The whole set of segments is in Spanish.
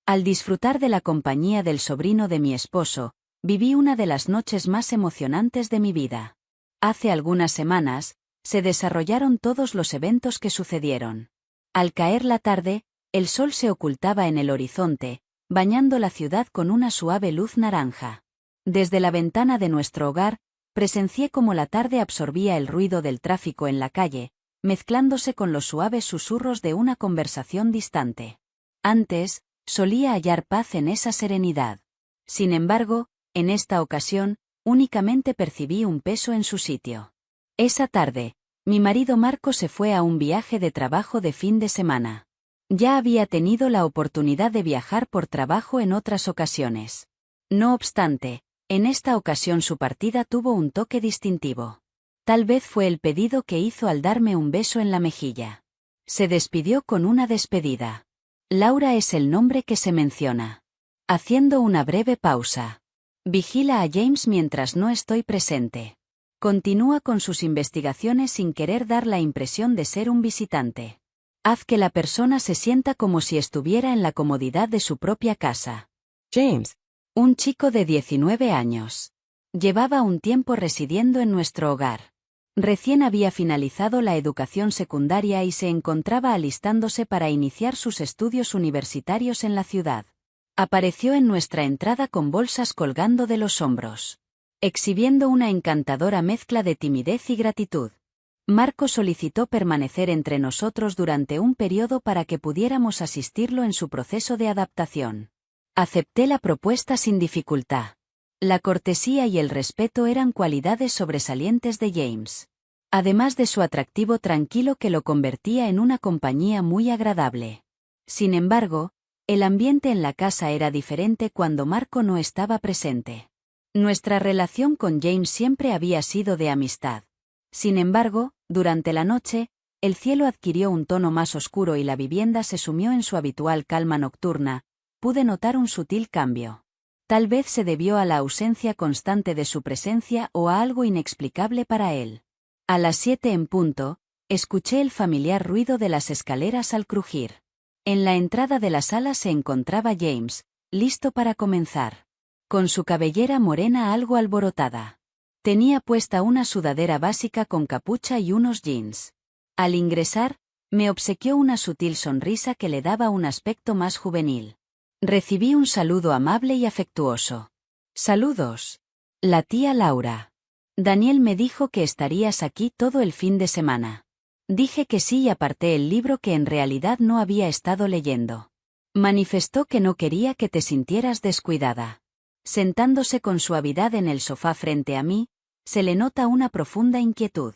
Al disfrutar de la compañía del sobrino de mi esposo, viví una de las noches más emocionantes de mi vida. Hace algunas semanas, se desarrollaron todos los eventos que sucedieron. Al caer la tarde, el sol se ocultaba en el horizonte, bañando la ciudad con una suave luz naranja. Desde la ventana de nuestro hogar, presencié cómo la tarde absorbía el ruido del tráfico en la calle, mezclándose con los suaves susurros de una conversación distante. Antes, solía hallar paz en esa serenidad. Sin embargo, en esta ocasión, únicamente percibí un peso en su sitio. Esa tarde, mi marido Marco se fue a un viaje de trabajo de fin de semana. Ya había tenido la oportunidad de viajar por trabajo en otras ocasiones. No obstante, en esta ocasión su partida tuvo un toque distintivo. Tal vez fue el pedido que hizo al darme un beso en la mejilla. Se despidió con una despedida. Laura es el nombre que se menciona. Haciendo una breve pausa. Vigila a James mientras no estoy presente. Continúa con sus investigaciones sin querer dar la impresión de ser un visitante. Haz que la persona se sienta como si estuviera en la comodidad de su propia casa. James. Un chico de 19 años. Llevaba un tiempo residiendo en nuestro hogar. Recién había finalizado la educación secundaria y se encontraba alistándose para iniciar sus estudios universitarios en la ciudad. Apareció en nuestra entrada con bolsas colgando de los hombros, exhibiendo una encantadora mezcla de timidez y gratitud. Marco solicitó permanecer entre nosotros durante un periodo para que pudiéramos asistirlo en su proceso de adaptación. Acepté la propuesta sin dificultad. La cortesía y el respeto eran cualidades sobresalientes de James. Además de su atractivo tranquilo que lo convertía en una compañía muy agradable. Sin embargo, el ambiente en la casa era diferente cuando Marco no estaba presente. Nuestra relación con James siempre había sido de amistad. Sin embargo, durante la noche, el cielo adquirió un tono más oscuro y la vivienda se sumió en su habitual calma nocturna. Pude notar un sutil cambio. Tal vez se debió a la ausencia constante de su presencia o a algo inexplicable para él. A las 7 en punto, escuché el familiar ruido de las escaleras al crujir. En la entrada de la sala se encontraba James, listo para comenzar. Con su cabellera morena algo alborotada. Tenía puesta una sudadera básica con capucha y unos jeans. Al ingresar, me obsequió una sutil sonrisa que le daba un aspecto más juvenil. Recibí un saludo amable y afectuoso. Saludos. La tía Laura. Daniel me dijo que estarías aquí todo el fin de semana. Dije que sí y aparté el libro que en realidad no había estado leyendo. Manifestó que no quería que te sintieras descuidada. Sentándose con suavidad en el sofá frente a mí, se le nota una profunda inquietud.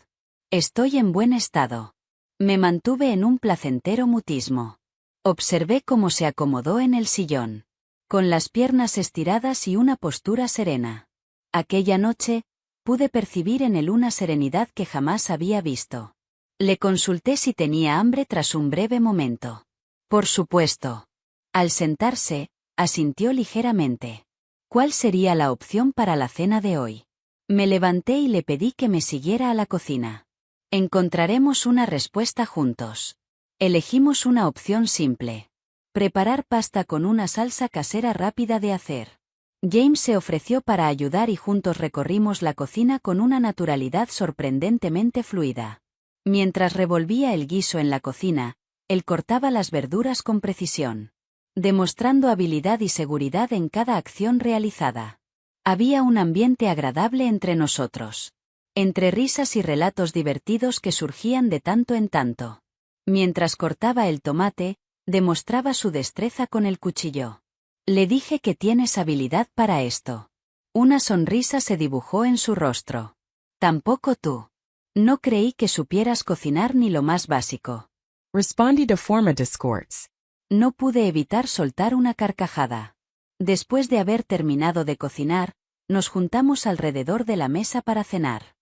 Estoy en buen estado. Me mantuve en un placentero mutismo. Observé cómo se acomodó en el sillón, con las piernas estiradas y una postura serena. Aquella noche, pude percibir en él una serenidad que jamás había visto. Le consulté si tenía hambre tras un breve momento. Por supuesto. Al sentarse, asintió ligeramente. ¿Cuál sería la opción para la cena de hoy? Me levanté y le pedí que me siguiera a la cocina. Encontraremos una respuesta juntos. Elegimos una opción simple. Preparar pasta con una salsa casera rápida de hacer. James se ofreció para ayudar y juntos recorrimos la cocina con una naturalidad sorprendentemente fluida. Mientras revolvía el guiso en la cocina, él cortaba las verduras con precisión, demostrando habilidad y seguridad en cada acción realizada. Había un ambiente agradable entre nosotros, entre risas y relatos divertidos que surgían de tanto en tanto. Mientras cortaba el tomate, demostraba su destreza con el cuchillo. Le dije que tienes habilidad para esto. Una sonrisa se dibujó en su rostro. Tampoco tú. No creí que supieras cocinar ni lo más básico. Respondí de forma discords. No pude evitar soltar una carcajada. Después de haber terminado de cocinar, nos juntamos alrededor de la mesa para cenar.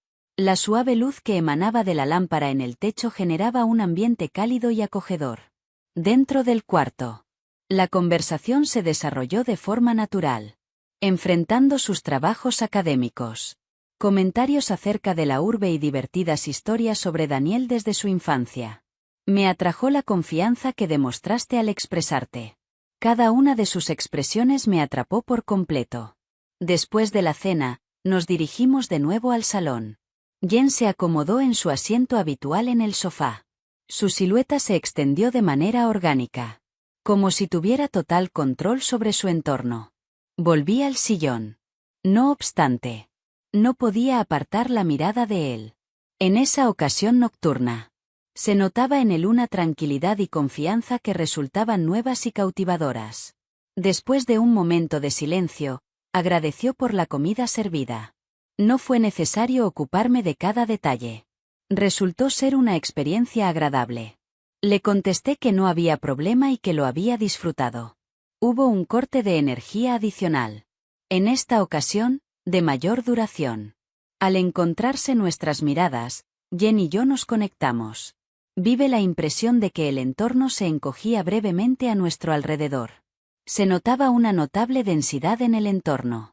La suave luz que emanaba de la lámpara en el techo generaba un ambiente cálido y acogedor. Dentro del cuarto, la conversación se desarrolló de forma natural, enfrentando sus trabajos académicos, comentarios acerca de la urbe y divertidas historias sobre Daniel desde su infancia. Me atrajo la confianza que demostraste al expresarte. Cada una de sus expresiones me atrapó por completo. Después de la cena, nos dirigimos de nuevo al salón. Jen se acomodó en su asiento habitual en el sofá. Su silueta se extendió de manera orgánica, como si tuviera total control sobre su entorno. Volví al sillón. No obstante, no podía apartar la mirada de él. En esa ocasión nocturna, se notaba en él una tranquilidad y confianza que resultaban nuevas y cautivadoras. Después de un momento de silencio, agradeció por la comida servida. No fue necesario ocuparme de cada detalle. Resultó ser una experiencia agradable. Le contesté que no había problema y que lo había disfrutado. Hubo un corte de energía adicional. En esta ocasión, de mayor duración. Al encontrarse nuestras miradas, Jen y yo nos conectamos. Vive la impresión de que el entorno se encogía brevemente a nuestro alrededor. Se notaba una notable densidad en el entorno.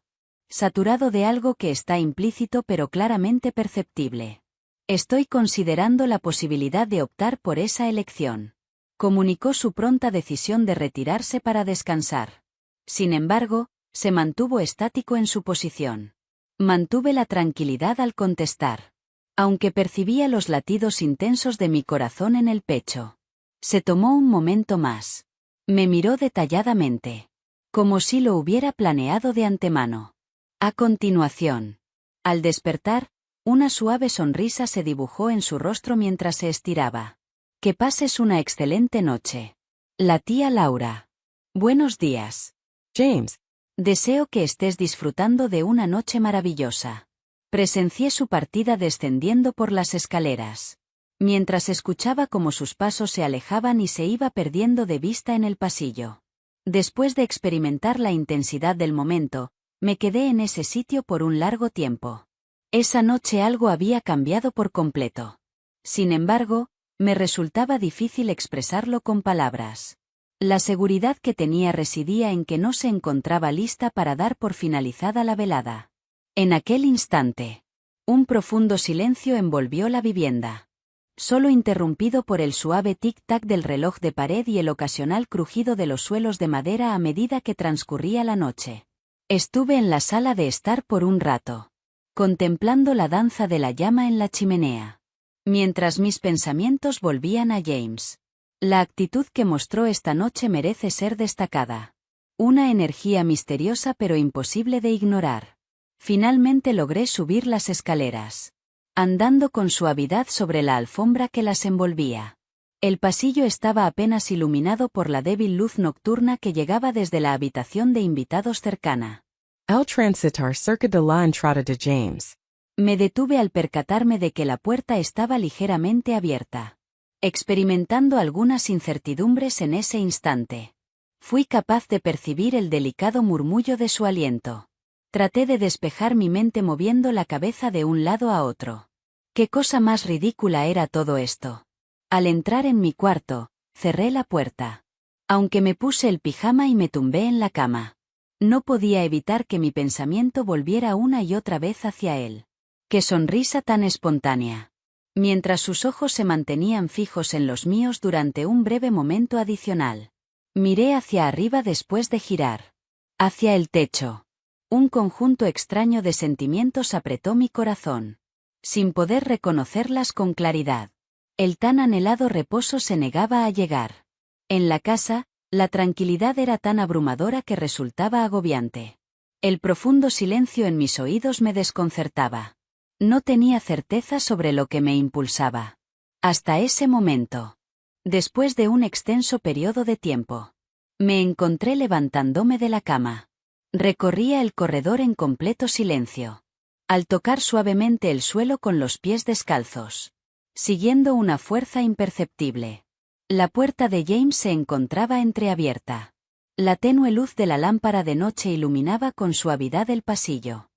Saturado de algo que está implícito pero claramente perceptible. Estoy considerando la posibilidad de optar por esa elección. Comunicó su pronta decisión de retirarse para descansar. Sin embargo, se mantuvo estático en su posición. Mantuve la tranquilidad al contestar. Aunque percibía los latidos intensos de mi corazón en el pecho. Se tomó un momento más. Me miró detalladamente. Como si lo hubiera planeado de antemano. A continuación. Al despertar, una suave sonrisa se dibujó en su rostro mientras se estiraba. Que pases una excelente noche. La tía Laura. Buenos días. James, Deseo que estés disfrutando de una noche maravillosa. Presencié su partida descendiendo por las escaleras. Mientras escuchaba cómo sus pasos se alejaban y se iba perdiendo de vista en el pasillo. Después de experimentar la intensidad del momento, me quedé en ese sitio por un largo tiempo. Esa noche algo había cambiado por completo. Sin embargo, me resultaba difícil expresarlo con palabras. La seguridad que tenía residía en que no se encontraba lista para dar por finalizada la velada. En aquel instante, un profundo silencio envolvió la vivienda. Solo interrumpido por el suave tic-tac del reloj de pared y el ocasional crujido de los suelos de madera a medida que transcurría la noche. Estuve en la sala de estar por un rato, contemplando la danza de la llama en la chimenea, mientras mis pensamientos volvían a James. La actitud que mostró esta noche merece ser destacada. Una energía misteriosa pero imposible de ignorar. Finalmente logré subir las escaleras, andando con suavidad sobre la alfombra que las envolvía. El pasillo estaba apenas iluminado por la débil luz nocturna que llegaba desde la habitación de invitados cercana. I'll transitar circa de la entrada de James. Me detuve al percatarme de que la puerta estaba ligeramente abierta, experimentando algunas incertidumbres en ese instante. Fui capaz de percibir el delicado murmullo de su aliento. Traté de despejar mi mente moviendo la cabeza de un lado a otro. ¿Qué cosa más ridícula era todo esto? Al entrar en mi cuarto, cerré la puerta. Aunque me puse el pijama y me tumbé en la cama. No podía evitar que mi pensamiento volviera una y otra vez hacia él. ¡Qué sonrisa tan espontánea! Mientras sus ojos se mantenían fijos en los míos durante un breve momento adicional. Miré hacia arriba después de girar. Hacia el techo. Un conjunto extraño de sentimientos apretó mi corazón. Sin poder reconocerlas con claridad. El tan anhelado reposo se negaba a llegar. En la casa, la tranquilidad era tan abrumadora que resultaba agobiante. El profundo silencio en mis oídos me desconcertaba. No tenía certeza sobre lo que me impulsaba. Hasta ese momento. Después de un extenso periodo de tiempo. Me encontré levantándome de la cama. Recorría el corredor en completo silencio. Al tocar suavemente el suelo con los pies descalzos. Siguiendo una fuerza imperceptible. La puerta de James se encontraba entreabierta. La tenue luz de la lámpara de noche iluminaba con suavidad el pasillo.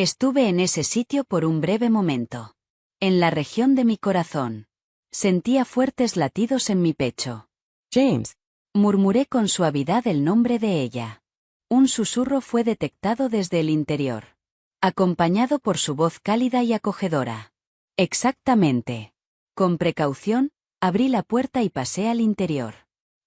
Estuve en ese sitio por un breve momento. En la región de mi corazón. Sentía fuertes latidos en mi pecho. James. Murmuré con suavidad el nombre de ella. Un susurro fue detectado desde el interior. Acompañado por su voz cálida y acogedora. Exactamente. Con precaución, abrí la puerta y pasé al interior.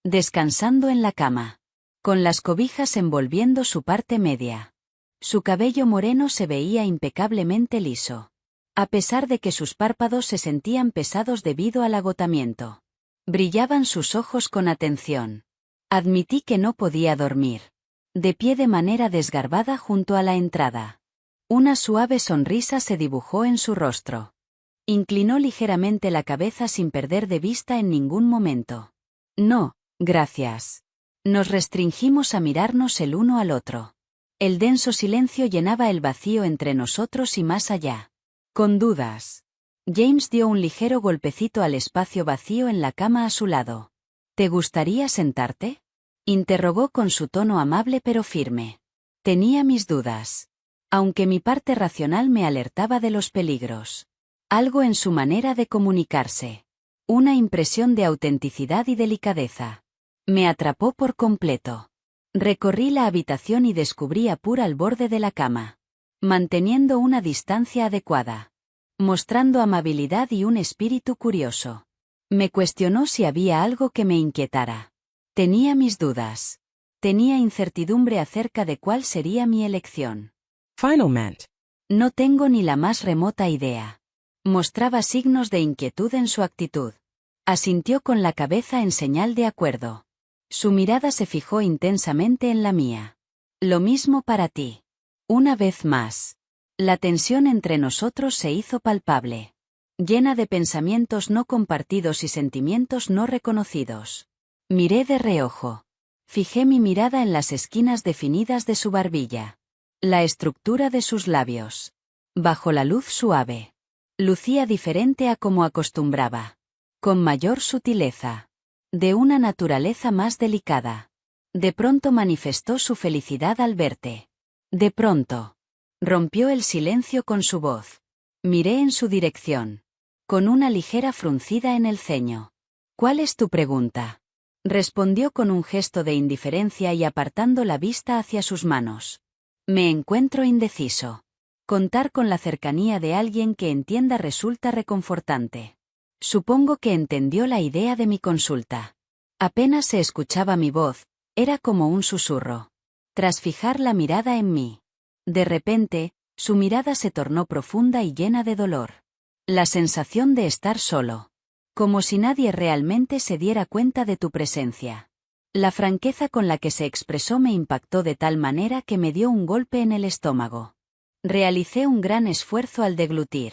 Descansando en la cama. con las cobijas envolviendo su parte media. Su cabello moreno se veía impecablemente liso, a pesar de que sus párpados se sentían pesados debido al agotamiento. Brillaban sus ojos con atención. Admití que no podía dormir. De pie de manera desgarbada junto a la entrada. Una suave sonrisa se dibujó en su rostro. Inclinó ligeramente la cabeza sin perder de vista en ningún momento. No, gracias. Nos restringimos a mirarnos el uno al otro. El denso silencio llenaba el vacío entre nosotros y más allá. Con dudas. James dio un ligero golpecito al espacio vacío en la cama a su lado. ¿Te gustaría sentarte? Interrogó con su tono amable pero firme. Tenía mis dudas. Aunque mi parte racional me alertaba de los peligros. Algo en su manera de comunicarse. Una impresión de autenticidad y delicadeza. Me atrapó por completo. Recorrí la habitación y descubrí a Pur al borde de la cama. Manteniendo una distancia adecuada. Mostrando amabilidad y un espíritu curioso. Me cuestionó si había algo que me inquietara. Tenía mis dudas. Tenía incertidumbre acerca de cuál sería mi elección. Finalmente. No tengo ni la más remota idea. Mostraba signos de inquietud en su actitud. Asintió con la cabeza en señal de acuerdo. Su mirada se fijó intensamente en la mía. Lo mismo para ti. Una vez más. La tensión entre nosotros se hizo palpable. Llena de pensamientos no compartidos y sentimientos no reconocidos. Miré de reojo. Fijé mi mirada en las esquinas definidas de su barbilla. La estructura de sus labios. Bajo la luz suave. Lucía diferente a como acostumbraba. Con mayor sutileza. De una naturaleza más delicada. De pronto manifestó su felicidad al verte. De pronto. Rompió el silencio con su voz. Miré en su dirección. Con una ligera fruncida en el ceño. ¿Cuál es tu pregunta? Respondió con un gesto de indiferencia y apartando la vista hacia sus manos. Me encuentro indeciso. Contar con la cercanía de alguien que entienda resulta reconfortante. Supongo que entendió la idea de mi consulta. Apenas se escuchaba mi voz, era como un susurro. Tras fijar la mirada en mí. De repente, su mirada se tornó profunda y llena de dolor. La sensación de estar solo. Como si nadie realmente se diera cuenta de tu presencia. La franqueza con la que se expresó me impactó de tal manera que me dio un golpe en el estómago. Realicé un gran esfuerzo al deglutir.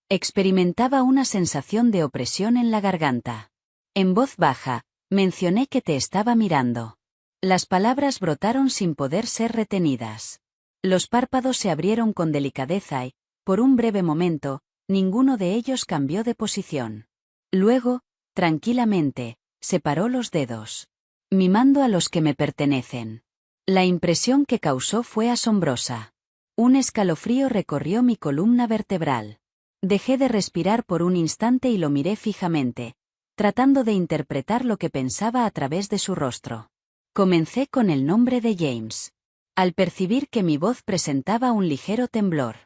Experimentaba una sensación de opresión en la garganta. En voz baja, mencioné que te estaba mirando. Las palabras brotaron sin poder ser retenidas. Los párpados se abrieron con delicadeza y, por un breve momento, ninguno de ellos cambió de posición. Luego, tranquilamente, separó los dedos. Mimando a los que me pertenecen. La impresión que causó fue asombrosa. Un escalofrío recorrió mi columna vertebral. Dejé de respirar por un instante y lo miré fijamente, tratando de interpretar lo que pensaba a través de su rostro. Comencé con el nombre de James. Al percibir que mi voz presentaba un ligero temblor.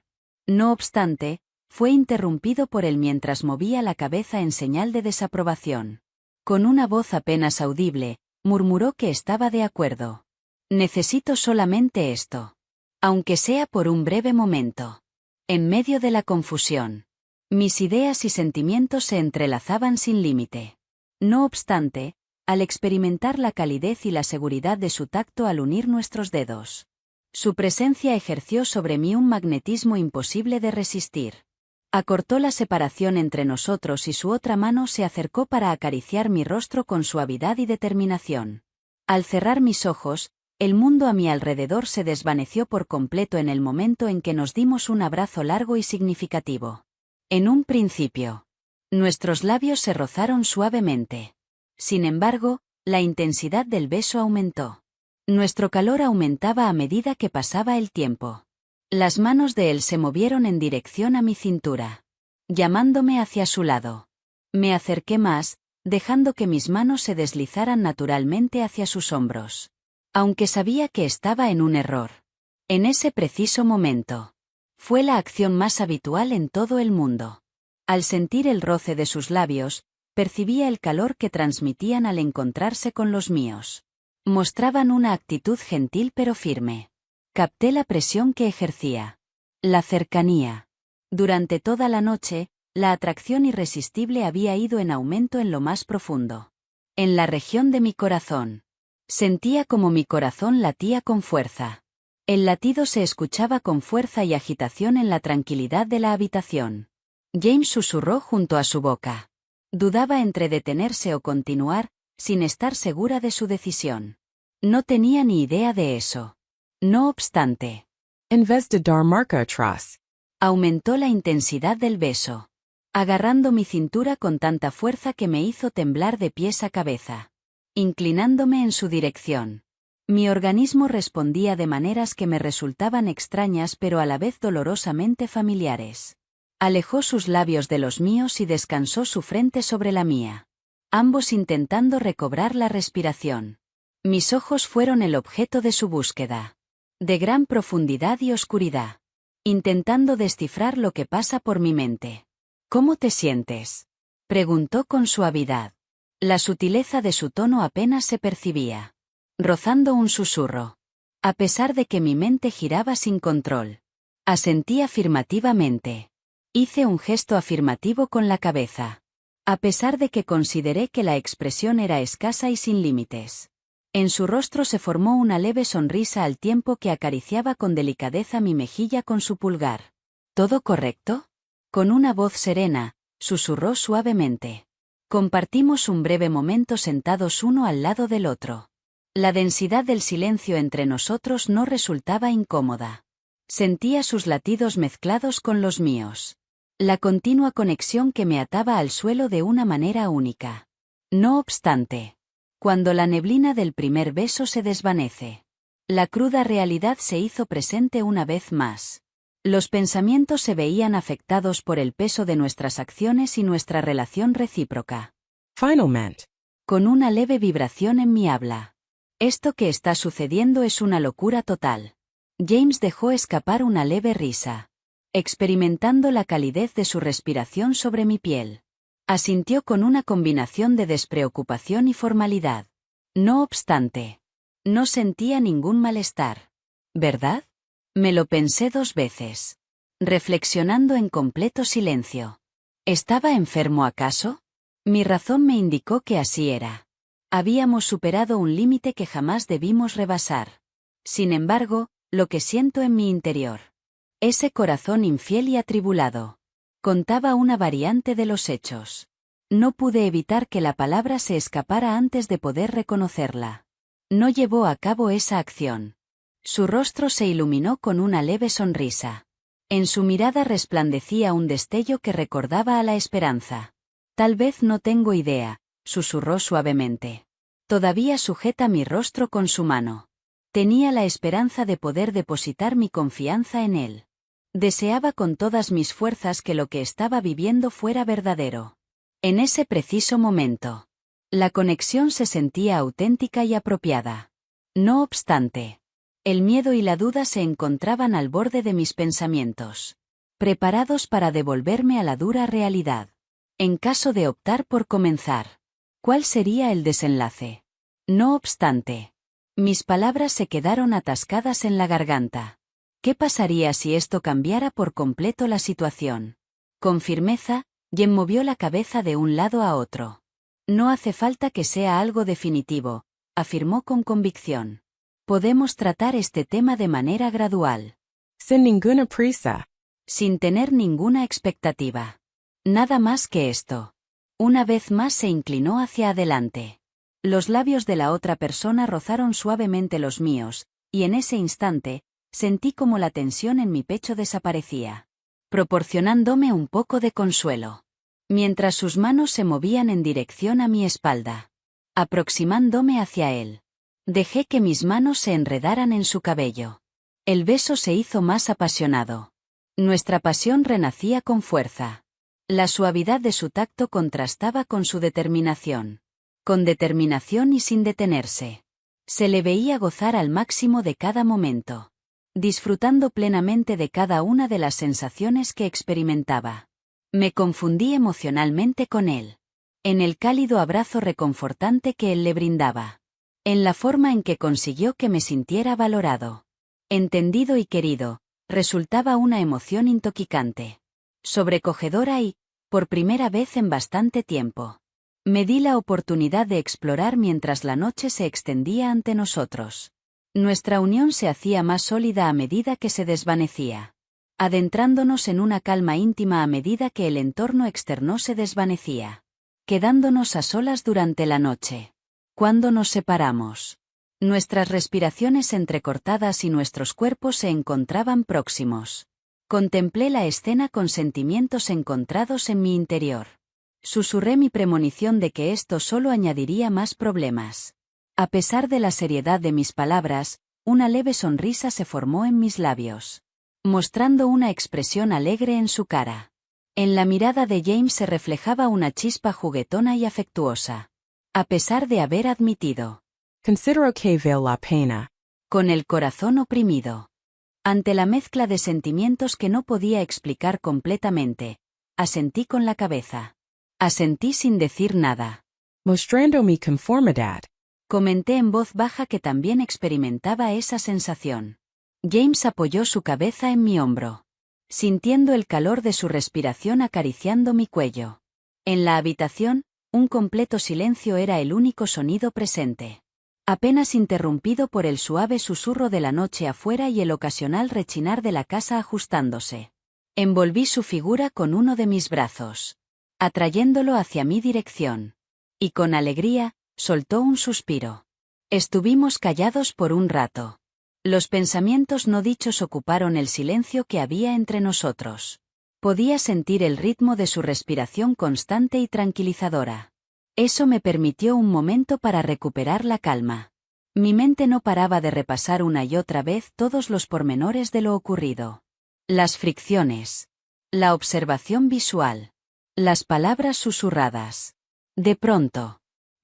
No obstante, fue interrumpido por él mientras movía la cabeza en señal de desaprobación. Con una voz apenas audible, murmuró que estaba de acuerdo. Necesito solamente esto. Aunque sea por un breve momento. En medio de la confusión. Mis ideas y sentimientos se entrelazaban sin límite. No obstante, al experimentar la calidez y la seguridad de su tacto al unir nuestros dedos. Su presencia ejerció sobre mí un magnetismo imposible de resistir. Acortó la separación entre nosotros y su otra mano se acercó para acariciar mi rostro con suavidad y determinación. Al cerrar mis ojos, el mundo a mi alrededor se desvaneció por completo en el momento en que nos dimos un abrazo largo y significativo. En un principio, nuestros labios se rozaron suavemente. Sin embargo, la intensidad del beso aumentó. Nuestro calor aumentaba a medida que pasaba el tiempo. Las manos de él se movieron en dirección a mi cintura, llamándome hacia su lado. Me acerqué más, dejando que mis manos se deslizaran naturalmente hacia sus hombros. Aunque sabía que estaba en un error. En ese preciso momento. Fue la acción más habitual en todo el mundo. Al sentir el roce de sus labios, percibía el calor que transmitían al encontrarse con los míos. Mostraban una actitud gentil pero firme. Capté la presión que ejercía. La cercanía. Durante toda la noche, la atracción irresistible había ido en aumento en lo más profundo. En la región de mi corazón. Sentía como mi corazón latía con fuerza. El latido se escuchaba con fuerza y agitación en la tranquilidad de la habitación. James susurró junto a su boca. Dudaba entre detenerse o continuar, sin estar segura de su decisión. No tenía ni idea de eso. No obstante. En vez de dar marca atrás. Aumentó la intensidad del beso. Agarrando mi cintura con tanta fuerza que me hizo temblar de pies a cabeza. Inclinándome en su dirección. Mi organismo respondía de maneras que me resultaban extrañas pero a la vez dolorosamente familiares. Alejó sus labios de los míos y descansó su frente sobre la mía. Ambos intentando recobrar la respiración. Mis ojos fueron el objeto de su búsqueda. De gran profundidad y oscuridad. Intentando descifrar lo que pasa por mi mente. ¿Cómo te sientes?, preguntó con suavidad. La sutileza de su tono apenas se percibía. Rozando un susurro. A pesar de que mi mente giraba sin control. Asentí afirmativamente. Hice un gesto afirmativo con la cabeza. A pesar de que consideré que la expresión era escasa y sin límites. En su rostro se formó una leve sonrisa al tiempo que acariciaba con delicadeza mi mejilla con su pulgar. ¿Todo correcto?, con una voz serena, susurró suavemente. Compartimos un breve momento sentados uno al lado del otro. La densidad del silencio entre nosotros no resultaba incómoda. Sentía sus latidos mezclados con los míos. La continua conexión que me ataba al suelo de una manera única. No obstante, cuando la neblina del primer beso se desvanece, la cruda realidad se hizo presente una vez más. Los pensamientos se veían afectados por el peso de nuestras acciones y nuestra relación recíproca. Finalmente. Con una leve vibración en mi habla. Esto que está sucediendo es una locura total. James dejó escapar una leve risa. Experimentando la calidez de su respiración sobre mi piel. Asintió con una combinación de despreocupación y formalidad. No obstante, no sentía ningún malestar. ¿Verdad? Me lo pensé 2 veces. Reflexionando en completo silencio. ¿Estaba enfermo acaso? Mi razón me indicó que así era. Habíamos superado un límite que jamás debimos rebasar. Sin embargo, lo que siento en mi interior. Ese corazón infiel y atribulado. Contaba una variante de los hechos. No pude evitar que la palabra se escapara antes de poder reconocerla. No llevó a cabo esa acción. Su rostro se iluminó con una leve sonrisa. En su mirada resplandecía un destello que recordaba a la esperanza. Tal vez no tengo idea, susurró suavemente. Todavía sujeta mi rostro con su mano. Tenía la esperanza de poder depositar mi confianza en él. Deseaba con todas mis fuerzas que lo que estaba viviendo fuera verdadero. En ese preciso momento. La conexión se sentía auténtica y apropiada. No obstante. El miedo y la duda se encontraban al borde de mis pensamientos. Preparados para devolverme a la dura realidad. En caso de optar por comenzar. ¿Cuál sería el desenlace? No obstante. Mis palabras se quedaron atascadas en la garganta. ¿Qué pasaría si esto cambiara por completo la situación? Con firmeza, Jen movió la cabeza de un lado a otro. No hace falta que sea algo definitivo, afirmó con convicción. Podemos tratar este tema de manera gradual. Sin ninguna prisa. Sin tener ninguna expectativa. Nada más que esto. Una vez más se inclinó hacia adelante. Los labios de la otra persona rozaron suavemente los míos, y en ese instante, sentí como la tensión en mi pecho desaparecía, proporcionándome un poco de consuelo. Mientras sus manos se movían en dirección a mi espalda, aproximándome hacia él. Dejé que mis manos se enredaran en su cabello. El beso se hizo más apasionado. Nuestra pasión renacía con fuerza. La suavidad de su tacto contrastaba con su determinación. Con determinación y sin detenerse. Se le veía gozar al máximo de cada momento. Disfrutando plenamente de cada una de las sensaciones que experimentaba. Me confundí emocionalmente con él. En el cálido abrazo reconfortante que él le brindaba. en la forma en que consiguió que me sintiera valorado, entendido y querido, resultaba una emoción intoxicante, sobrecogedora y, por primera vez en bastante tiempo, me di la oportunidad de explorar mientras la noche se extendía ante nosotros. Nuestra unión se hacía más sólida a medida que se desvanecía, adentrándonos en una calma íntima a medida que el entorno externo se desvanecía, quedándonos a solas durante la noche. Cuando nos separamos, nuestras respiraciones entrecortadas y nuestros cuerpos se encontraban próximos. Contemplé la escena con sentimientos encontrados en mi interior. Susurré mi premonición de que esto solo añadiría más problemas. A pesar de la seriedad de mis palabras, una leve sonrisa se formó en mis labios, mostrando una expresión alegre en su cara. En la mirada de James se reflejaba una chispa juguetona y afectuosa. A pesar de haber admitido, Considero que vale la pena. con el corazón oprimido, ante la mezcla de sentimientos que no podía explicar completamente, asentí con la cabeza. Asentí sin decir nada. Mostrando mi conformidad. Comenté en voz baja que también experimentaba esa sensación. James apoyó su cabeza en mi hombro, sintiendo el calor de su respiración acariciando mi cuello. En la habitación, un completo silencio era el único sonido presente, apenas interrumpido por el suave susurro de la noche afuera y el ocasional rechinar de la casa ajustándose. Envolví su figura con uno de mis brazos, atrayéndolo hacia mi dirección. Y con alegría, soltó un suspiro. Estuvimos callados por un rato. Los pensamientos no dichos ocuparon el silencio que había entre nosotros. Podía sentir el ritmo de su respiración constante y tranquilizadora. Eso me permitió un momento para recuperar la calma. Mi mente no paraba de repasar una y otra vez todos los pormenores de lo ocurrido. Las fricciones. La observación visual. Las palabras susurradas. De pronto,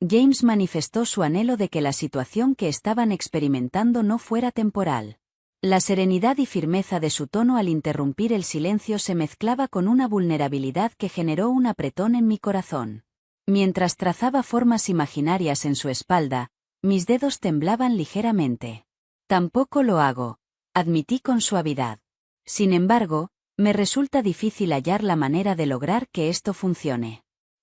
James manifestó su anhelo de que la situación que estaban experimentando no fuera temporal. La serenidad y firmeza de su tono al interrumpir el silencio se mezclaba con una vulnerabilidad que generó un apretón en mi corazón. Mientras trazaba formas imaginarias en su espalda, mis dedos temblaban ligeramente. Tampoco lo hago, admití con suavidad. Sin embargo, me resulta difícil hallar la manera de lograr que esto funcione.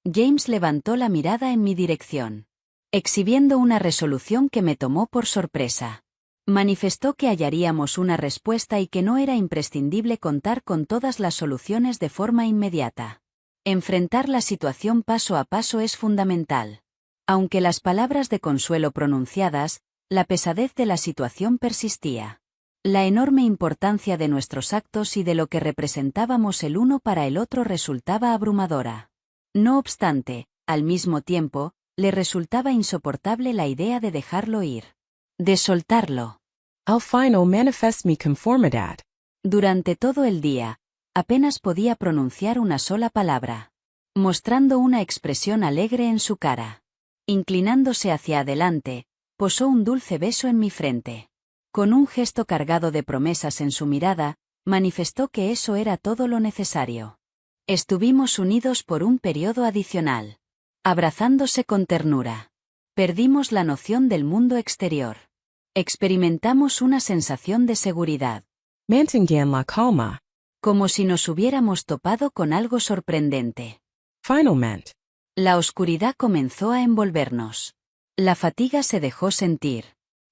James levantó la mirada en mi dirección, exhibiendo una resolución que me tomó por sorpresa. Manifestó que hallaríamos una respuesta y que no era imprescindible contar con todas las soluciones de forma inmediata. Enfrentar la situación paso a paso es fundamental. Aunque las palabras de consuelo pronunciadas, la pesadez de la situación persistía. La enorme importancia de nuestros actos y de lo que representábamos el uno para el otro resultaba abrumadora. No obstante, al mismo tiempo, le resultaba insoportable la idea de dejarlo ir. De soltarlo. Al final manifest mi conformidad. Durante todo el día, apenas podía pronunciar una sola palabra, mostrando una expresión alegre en su cara. Inclinándose hacia adelante, posó un dulce beso en mi frente. Con un gesto cargado de promesas en su mirada, manifestó que eso era todo lo necesario. Estuvimos unidos por un periodo adicional, abrazándose con ternura. Perdimos la noción del mundo exterior. Experimentamos una sensación de seguridad. Mantengan la calma. Como si nos hubiéramos topado con algo sorprendente. Finalmente. La oscuridad comenzó a envolvernos. La fatiga se dejó sentir.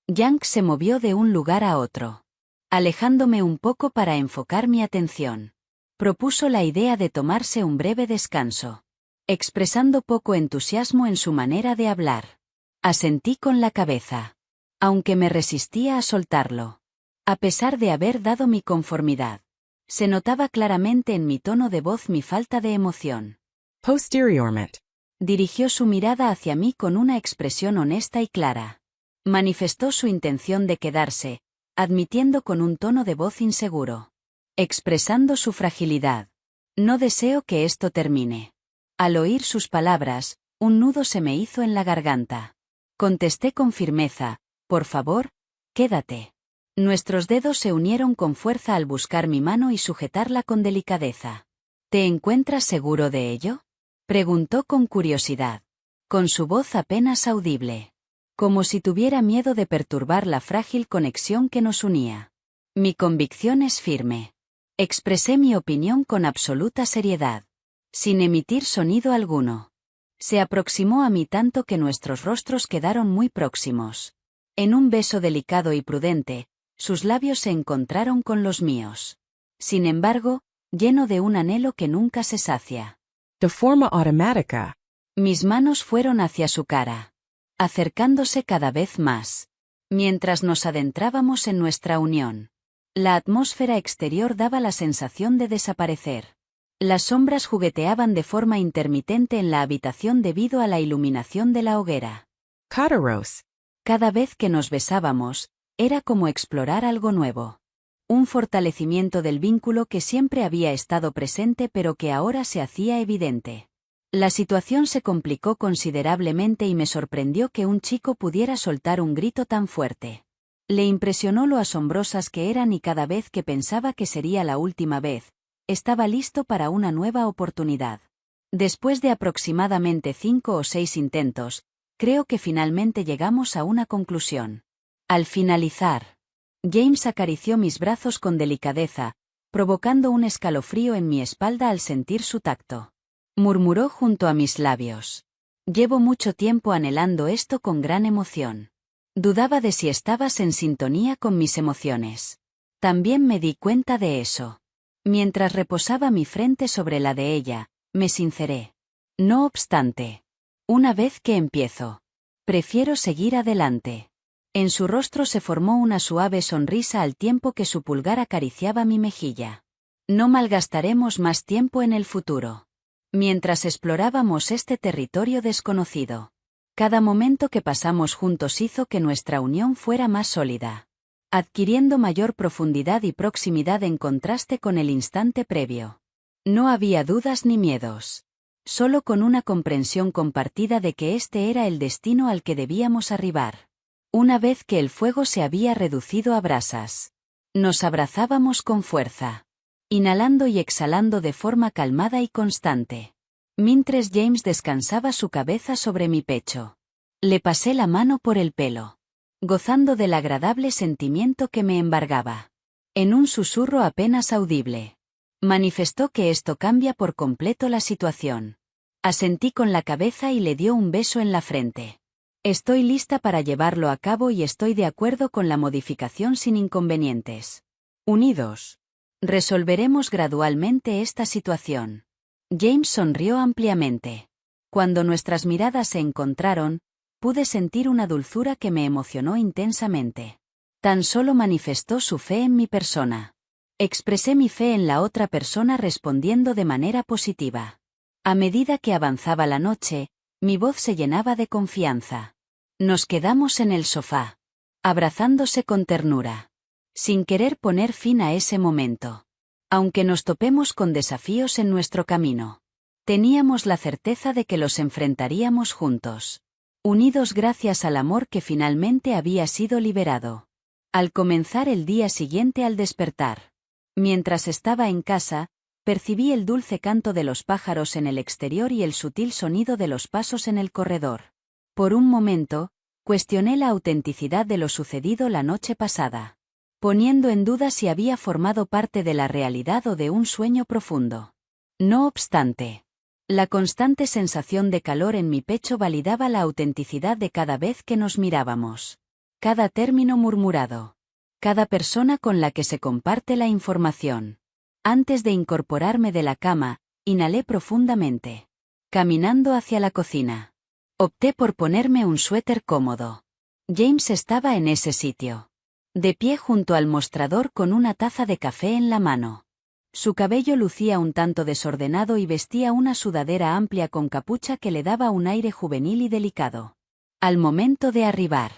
Yang se movió de un lugar a otro, alejándome un poco para enfocar mi atención. Propuso la idea de tomarse un breve descanso, expresando poco entusiasmo en su manera de hablar. Asentí con la cabeza, aunque me resistía a soltarlo. A pesar de haber dado mi conformidad, se notaba claramente en mi tono de voz mi falta de emoción. Posteriormente. Dirigió su mirada hacia mí con una expresión honesta y clara. Manifestó su intención de quedarse, admitiendo con un tono de voz inseguro, expresando su fragilidad. No deseo que esto termine. Al oír sus palabras, un nudo se me hizo en la garganta. Contesté con firmeza, por favor, quédate. Nuestros dedos se unieron con fuerza al buscar mi mano y sujetarla con delicadeza. ¿Te encuentras seguro de ello?, preguntó con curiosidad, con su voz apenas audible. como si tuviera miedo de perturbar la frágil conexión que nos unía. Mi convicción es firme. Expresé mi opinión con absoluta seriedad, sin emitir sonido alguno. Se aproximó a mí tanto que nuestros rostros quedaron muy próximos. En un beso delicado y prudente, sus labios se encontraron con los míos. Sin embargo, lleno de un anhelo que nunca se sacia. De forma automática. Mis manos fueron hacia su cara, acercándose cada vez más, mientras nos adentrábamos en nuestra unión. La atmósfera exterior daba la sensación de desaparecer. Las sombras jugueteaban de forma intermitente en la habitación debido a la iluminación de la hoguera. Kataros. Cada vez que nos besábamos, era como explorar algo nuevo. Un fortalecimiento del vínculo que siempre había estado presente pero que ahora se hacía evidente. La situación se complicó considerablemente y me sorprendió que un chico pudiera soltar un grito tan fuerte. Le impresionó lo asombrosas que eran y cada vez que pensaba que sería la última vez, estaba listo para una nueva oportunidad. Después de aproximadamente 5 o 6 intentos, creo que finalmente llegamos a una conclusión. Al finalizar, James acarició mis brazos con delicadeza, provocando un escalofrío en mi espalda al sentir su tacto. Murmuró junto a mis labios. Llevo mucho tiempo anhelando esto con gran emoción. Dudaba de si estabas en sintonía con mis emociones. También me di cuenta de eso. Mientras reposaba mi frente sobre la de ella, me sinceré. No obstante, una vez que empiezo, prefiero seguir adelante. En su rostro se formó una suave sonrisa al tiempo que su pulgar acariciaba mi mejilla. No malgastaremos más tiempo en el futuro. Mientras explorábamos este territorio desconocido, cada momento que pasamos juntos hizo que nuestra unión fuera más sólida, adquiriendo mayor profundidad y proximidad en contraste con el instante previo. No había dudas ni miedos, solo con una comprensión compartida de que este era el destino al que debíamos arribar. Una vez que el fuego se había reducido a brasas, nos abrazábamos con fuerza, inhalando y exhalando de forma calmada y constante. Mientras James descansaba su cabeza sobre mi pecho, le pasé la mano por el pelo, gozando del agradable sentimiento que me embargaba. En un susurro apenas audible, manifestó que esto cambia por completo la situación. Asentí con la cabeza y le dio un beso en la frente. Estoy lista para llevarlo a cabo y estoy de acuerdo con la modificación sin inconvenientes. Unidos, resolveremos gradualmente esta situación. James sonrió ampliamente. Cuando nuestras miradas se encontraron, pude sentir una dulzura que me emocionó intensamente. Tan solo manifestó su fe en mi persona. Expresé mi fe en la otra persona respondiendo de manera positiva. A medida que avanzaba la noche, mi voz se llenaba de confianza. Nos quedamos en el sofá, abrazándose con ternura, sin querer poner fin a ese momento. Aunque nos topemos con desafíos en nuestro camino, teníamos la certeza de que los enfrentaríamos juntos, unidos gracias al amor que finalmente había sido liberado. Al comenzar el día siguiente al despertar, mientras estaba en casa, percibí el dulce canto de los pájaros en el exterior y el sutil sonido de los pasos en el corredor. Por un momento, cuestioné la autenticidad de lo sucedido la noche pasada, poniendo en duda si había formado parte de la realidad o de un sueño profundo. No obstante, la constante sensación de calor en mi pecho validaba la autenticidad de cada vez que nos mirábamos. Cada término murmurado, cada persona con la que se comparte la información. Antes de incorporarme de la cama, inhalé profundamente. Caminando hacia la cocina, opté por ponerme un suéter cómodo. James estaba en ese sitio, de pie junto al mostrador con una taza de café en la mano. Su cabello lucía un tanto desordenado y vestía una sudadera amplia con capucha que le daba un aire juvenil y delicado. Al momento de arribar,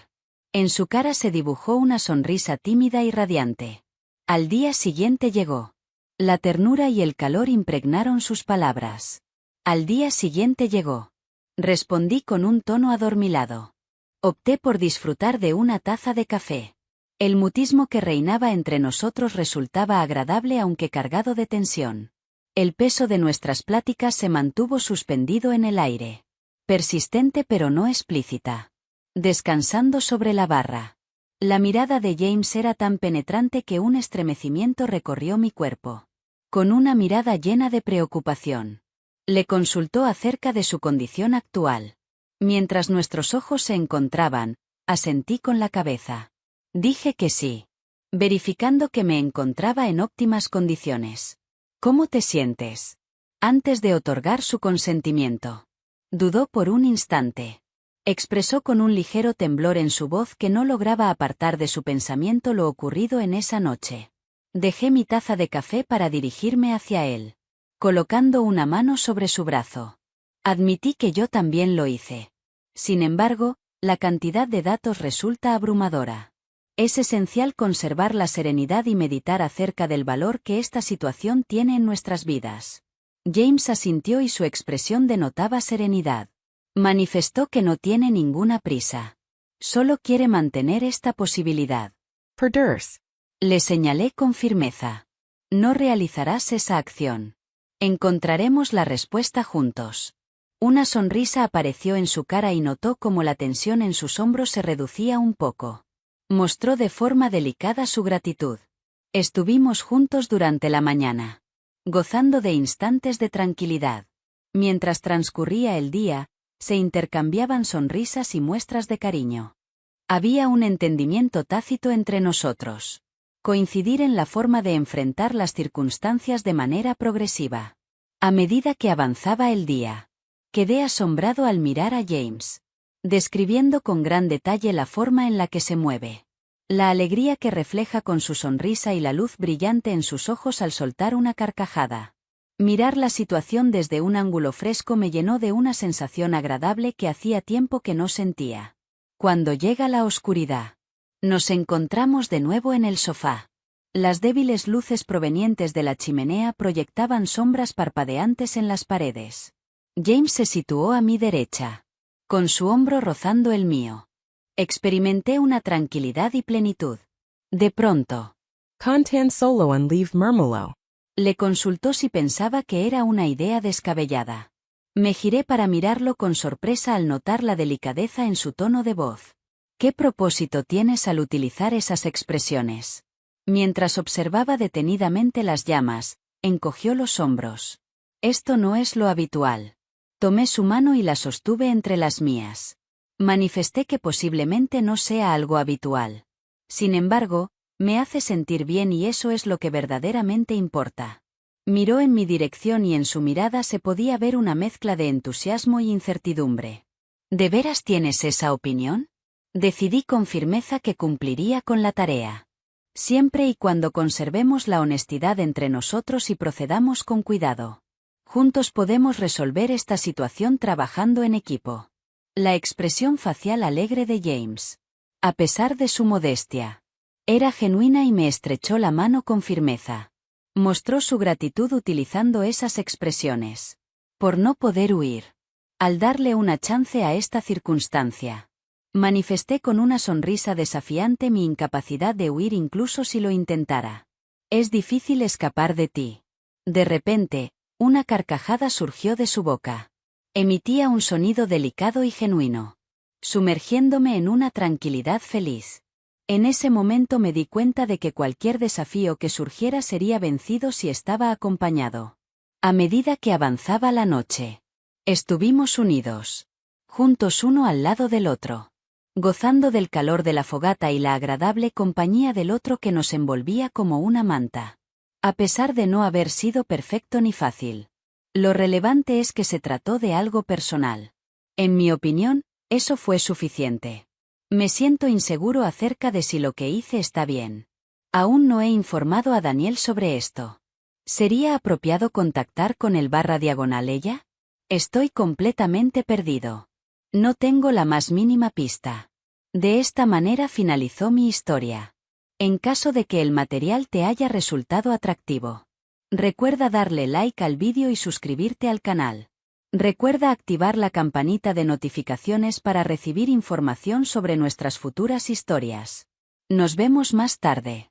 en su cara se dibujó una sonrisa tímida y radiante. Al día siguiente llegó. La ternura y el calor impregnaron sus palabras. Al día siguiente llegó. Respondí con un tono adormilado. Opté por disfrutar de una taza de café. El mutismo que reinaba entre nosotros resultaba agradable aunque cargado de tensión. El peso de nuestras pláticas se mantuvo suspendido en el aire. Persistente pero no explícita. descansando sobre la barra. La mirada de James era tan penetrante que un estremecimiento recorrió mi cuerpo. Con una mirada llena de preocupación. Le consultó acerca de su condición actual. Mientras nuestros ojos se encontraban, asentí con la cabeza. Dije que sí. Verificando que me encontraba en óptimas condiciones. ¿Cómo te sientes? Antes de otorgar su consentimiento. Dudó por un instante. Expresó con un ligero temblor en su voz que no lograba apartar de su pensamiento lo ocurrido en esa noche. Dejé mi taza de café para dirigirme hacia él, colocando una mano sobre su brazo. Admití que yo también lo hice. Sin embargo, la cantidad de datos resulta abrumadora. Es esencial conservar la serenidad y meditar acerca del valor que esta situación tiene en nuestras vidas. James asintió y su expresión denotaba serenidad. Manifestó que no tiene ninguna prisa. Solo quiere mantener esta posibilidad. Perdurse. Le señalé con firmeza. No realizarás esa acción. Encontraremos la respuesta juntos. Una sonrisa apareció en su cara y notó cómo la tensión en sus hombros se reducía un poco. Mostró de forma delicada su gratitud. Estuvimos juntos durante la mañana, gozando de instantes de tranquilidad. Mientras transcurría el día, se intercambiaban sonrisas y muestras de cariño. Había un entendimiento tácito entre nosotros. Coincidir en la forma de enfrentar las circunstancias de manera progresiva. A medida que avanzaba el día, quedé asombrado al mirar a James, describiendo con gran detalle la forma en la que se mueve. La alegría que refleja con su sonrisa y la luz brillante en sus ojos al soltar una carcajada. Mirar la situación desde un ángulo fresco me llenó de una sensación agradable que hacía tiempo que no sentía. Cuando llega la oscuridad, nos encontramos de nuevo en el sofá. Las débiles luces provenientes de la chimenea proyectaban sombras parpadeantes en las paredes. James se situó a mi derecha, con su hombro rozando el mío. Experimenté una tranquilidad y plenitud. De pronto, Contan solo and leave Murmulo. le consultó si pensaba que era una idea descabellada. Me giré para mirarlo con sorpresa al notar la delicadeza en su tono de voz. ¿Qué propósito tienes al utilizar esas expresiones? Mientras observaba detenidamente las llamas, encogió los hombros. Esto no es lo habitual. Tomé su mano y la sostuve entre las mías. Manifesté que posiblemente no sea algo habitual. Sin embargo, me hace sentir bien y eso es lo que verdaderamente importa. Miró en mi dirección y en su mirada se podía ver una mezcla de entusiasmo y incertidumbre. ¿De veras tienes esa opinión? Decidí con firmeza que cumpliría con la tarea. Siempre y cuando conservemos la honestidad entre nosotros y procedamos con cuidado. Juntos podemos resolver esta situación trabajando en equipo. La expresión facial alegre de James, a pesar de su modestia, era genuina y me estrechó la mano con firmeza. Mostró su gratitud utilizando esas expresiones. Por no poder huir. Al darle una chance a esta circunstancia. Manifesté con una sonrisa desafiante mi incapacidad de huir incluso si lo intentara. Es difícil escapar de ti. De repente, una carcajada surgió de su boca. Emitía un sonido delicado y genuino, sumergiéndome en una tranquilidad feliz. En ese momento me di cuenta de que cualquier desafío que surgiera sería vencido si estaba acompañado. A medida que avanzaba la noche, estuvimos unidos, juntos uno al lado del otro, gozando del calor de la fogata y la agradable compañía del otro que nos envolvía como una manta. A pesar de no haber sido perfecto ni fácil. Lo relevante es que se trató de algo personal. En mi opinión, eso fue suficiente. Me siento inseguro acerca de si lo que hice está bien. Aún no he informado a Daniel sobre esto. ¿Sería apropiado contactar con el /ella? Estoy completamente perdido. No tengo la más mínima pista. De esta manera finalizó mi historia. En caso de que el material te haya resultado atractivo, recuerda darle like al vídeo y suscribirte al canal. Recuerda activar la campanita de notificaciones para recibir información sobre nuestras futuras historias. Nos vemos más tarde.